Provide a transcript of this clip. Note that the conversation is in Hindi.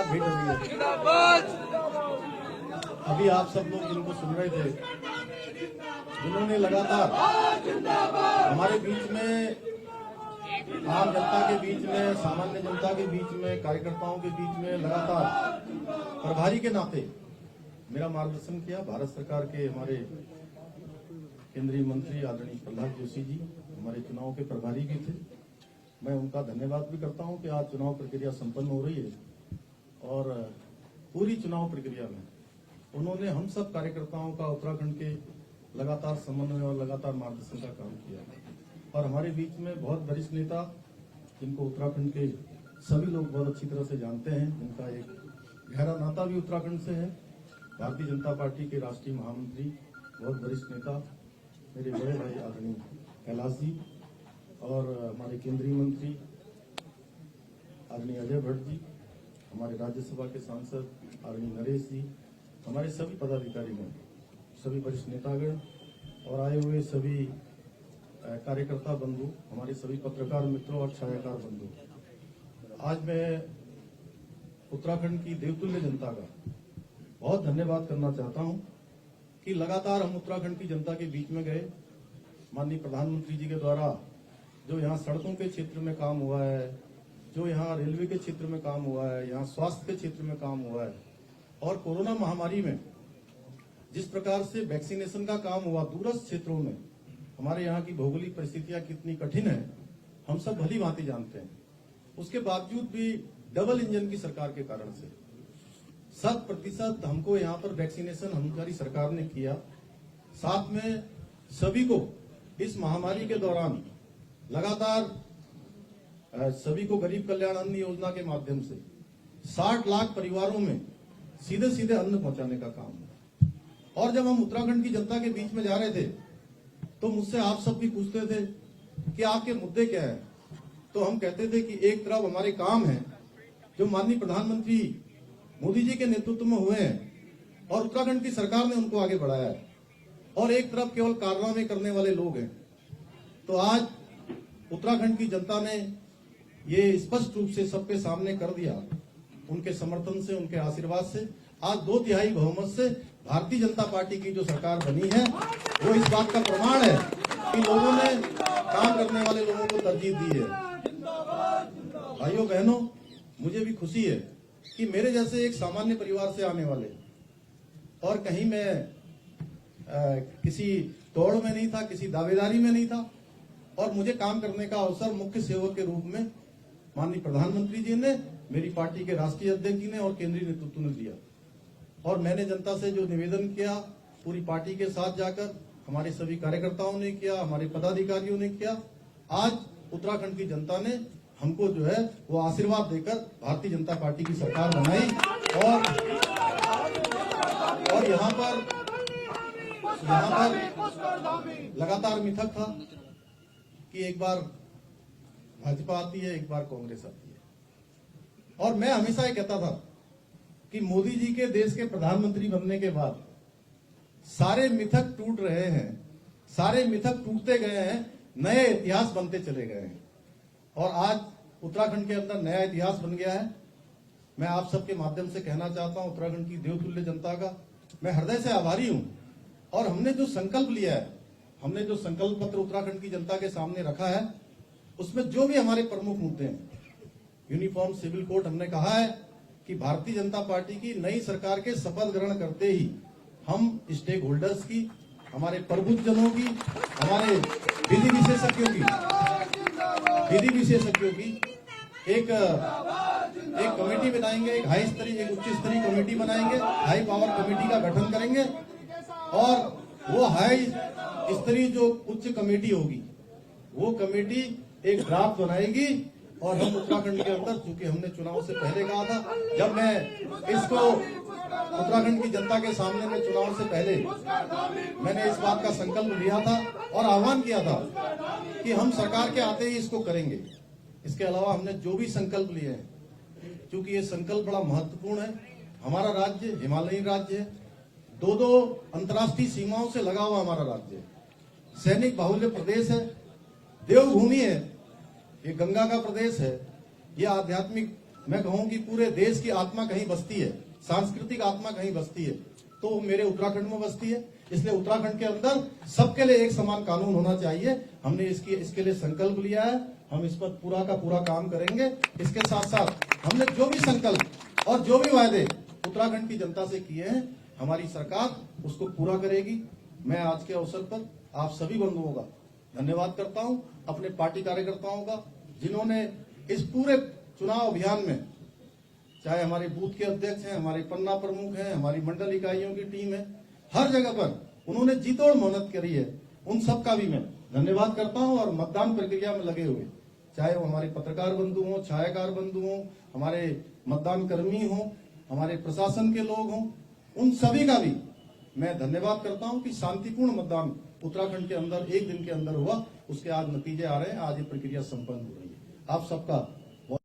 मुलाकात भेट रही है। अभी आप सब लोग जिनको सुन रहे थे, जिन्होंने लगातार हमारे बीच में, आम जनता के बीच में, सामान्य जनता के बीच में, कार्यकर्ताओं के बीच में लगातार प्रभारी के नाते मेरा मार्गदर्शन किया। भारत सरकार के हमारे केंद्रीय मंत्री आदरणीय प्रहलाद जोशी जी हमारे चुनाव के प्रभारी भी थे। मैं उनका धन्यवाद भी करता हूं कि आज चुनाव प्रक्रिया संपन्न हो रही है और पूरी चुनाव प्रक्रिया में उन्होंने हम सब कार्यकर्ताओं का उत्तराखंड के लगातार समन्वय और लगातार मार्गदर्शन का काम किया। और हमारे बीच में बहुत वरिष्ठ नेता, जिनको उत्तराखंड के सभी लोग बहुत अच्छी तरह से जानते हैं, जिनका एक गहरा नाता भी उत्तराखंड से है, भारतीय जनता पार्टी के राष्ट्रीय महामंत्री, बहुत वरिष्ठ नेता मेरे बड़े भाई आदरणीय कैलाश जी, और हमारे केंद्रीय मंत्री आदरणीय अजय भट्ट जी, हमारे राज्यसभा के सांसद आदरणीय नरेश जी, हमारे सभी पदाधिकारीगण, सभी वरिष्ठ नेतागण और आए हुए सभी कार्यकर्ता बंधु, हमारे सभी पत्रकार मित्रों और छायाकार बंधु, आज मैं उत्तराखंड की देवतुल्य जनता का बहुत धन्यवाद करना चाहता हूं कि लगातार हम उत्तराखंड की जनता के बीच में गए। माननीय प्रधानमंत्री जी के द्वारा जो यहाँ सड़कों के क्षेत्र में काम हुआ है, जो यहाँ रेलवे के क्षेत्र में काम हुआ है, यहाँ स्वास्थ्य के क्षेत्र में काम हुआ है, और कोरोना महामारी में जिस प्रकार से वैक्सीनेशन का काम हुआ दूरस्थ क्षेत्रों में, हमारे यहाँ की भौगोलिक परिस्थितियां कितनी कठिन है हम सब भली भांति जानते हैं। उसके बावजूद भी डबल इंजन की सरकार के कारण से 100% हमको यहाँ पर वैक्सीनेशन हमारी सरकार ने किया। साथ में सभी को इस महामारी के दौरान लगातार सभी को गरीब कल्याण अन्न योजना के माध्यम से 60 लाख परिवारों में सीधे सीधे अन्न पहुंचाने का काम हुआ। और जब हम उत्तराखंड की जनता के बीच में जा रहे थे तो मुझसे आप सब भी पूछते थे कि आपके मुद्दे क्या है, तो हम कहते थे कि एक तरफ हमारे काम है जो माननीय प्रधानमंत्री मोदी जी के नेतृत्व में हुए हैं और उत्तराखंड की सरकार ने उनको आगे बढ़ाया है, और एक तरफ केवल कारनामे करने वाले लोग हैं। तो आज उत्तराखंड की जनता ने ये स्पष्ट रूप से सबके सामने कर दिया, उनके समर्थन से, उनके आशीर्वाद से आज 2/3 बहुमत से भारतीय जनता पार्टी की जो सरकार बनी है वो इस बात का प्रमाण है कि लोगों ने काम करने वाले लोगों को तरजीह दी है। भाइयों बहनों, मुझे भी खुशी है कि मेरे जैसे एक सामान्य परिवार से आने वाले, और कहीं मैं किसी दौड़ में नहीं था, किसी दावेदारी में नहीं था, और मुझे काम करने का अवसर मुख्य सेवक के रूप में माननीय प्रधानमंत्री जी ने, मेरी पार्टी के राष्ट्रीय अध्यक्ष जी ने और केंद्रीय नेतृत्व ने दिया। और मैंने जनता से जो निवेदन किया, पूरी पार्टी के साथ जाकर हमारे सभी कार्यकर्ताओं ने किया, हमारे पदाधिकारियों ने किया। आज उत्तराखंड की जनता ने हमको जो है वो आशीर्वाद देकर भारतीय जनता पार्टी की सरकार बनाई। और यहाँ पर लगातार मिथक था कि एक बार भाजपा आती है, एक बार कांग्रेस आती है, और मैं हमेशा ये कहता था कि मोदी जी के देश के प्रधानमंत्री बनने के बाद सारे मिथक टूट रहे हैं, सारे मिथक टूटते गए हैं, नए इतिहास बनते चले गए हैं, और आज उत्तराखंड के अंदर नया इतिहास बन गया है। मैं आप सबके माध्यम से कहना चाहता हूं, उत्तराखंड की देवतुल्य जनता का मैं हृदय से आभारी हूं। और हमने जो संकल्प लिया है, हमने जो संकल्प पत्र उत्तराखंड की जनता के सामने रखा है, उसमें जो भी हमारे प्रमुख मुद्दे हैं, यूनिफॉर्म सिविल कोड, हमने कहा है कि भारतीय जनता पार्टी की नई सरकार के शपथ ग्रहण करते ही हम स्टेक होल्डर्स की, हमारे प्रबुद्धजनों की, हमारे विधि विशेषज्ञों की एक कमेटी बनाएंगे, एक हाई स्तरीय, एक उच्च स्तरीय कमेटी बनाएंगे, हाई पावर कमेटी का गठन करेंगे, और वो हाई स्तरीय जो उच्च कमेटी होगी, वो कमेटी एक ड्राफ्ट बनाएगी। और हम उत्तराखंड के अंदर, चूंकि हमने चुनाव से पहले कहा था, जब मैं इसको उत्तराखंड की जनता के सामने में चुनाव से पहले मैंने इस बात का संकल्प लिया था और आह्वान किया था कि हम सरकार के आते ही इसको करेंगे। इसके अलावा हमने जो भी संकल्प लिए हैं, क्योंकि ये संकल्प बड़ा महत्वपूर्ण है। हमारा राज्य हिमालयी राज्य है, 2 अंतर्राष्ट्रीय सीमाओं से लगा हुआ हमारा राज्य है, सैनिक बाहुल्य प्रदेश है, देवभूमि है, ये गंगा का प्रदेश है, ये आध्यात्मिक मैं कहूं कि पूरे देश की आत्मा कहीं बसती है, सांस्कृतिक आत्मा कहीं बसती है, तो वो मेरे उत्तराखंड में बसती है। इसलिए उत्तराखंड के अंदर सबके लिए एक समान कानून होना चाहिए। हमने इसके लिए संकल्प लिया है, हम इस पर पूरा का पूरा काम करेंगे। इसके साथ साथ हमने जो भी संकल्प और जो भी वायदे उत्तराखंड की जनता से किए हैं, हमारी सरकार उसको पूरा करेगी। मैं आज के अवसर पर आप सभी बंधुओं का धन्यवाद करता हूं, अपने पार्टी कार्यकर्ताओं का, जिन्होंने इस पूरे चुनाव अभियान में, चाहे हमारे बूथ के अध्यक्ष हैं, हमारे पन्ना प्रमुख हैं, हमारी मंडल इकाइयों की टीम है, हर जगह पर उन्होंने जी तोड़ मेहनत करी है। उन सब का भी मैं धन्यवाद करता हूं। और मतदान प्रक्रिया में लगे हुए, चाहे वो हमारे पत्रकार बंधु हों, छायाकार बंधु हों, हमारे मतदान कर्मी हों, हमारे प्रशासन के लोग हों, उन सभी का भी मैं धन्यवाद करता हूं कि शांतिपूर्ण मतदान उत्तराखंड के अंदर एक दिन के अंदर हुआ। उसके आज नतीजे आ रहे हैं, आज ये प्रक्रिया संपन्न हो रही है। आप सबका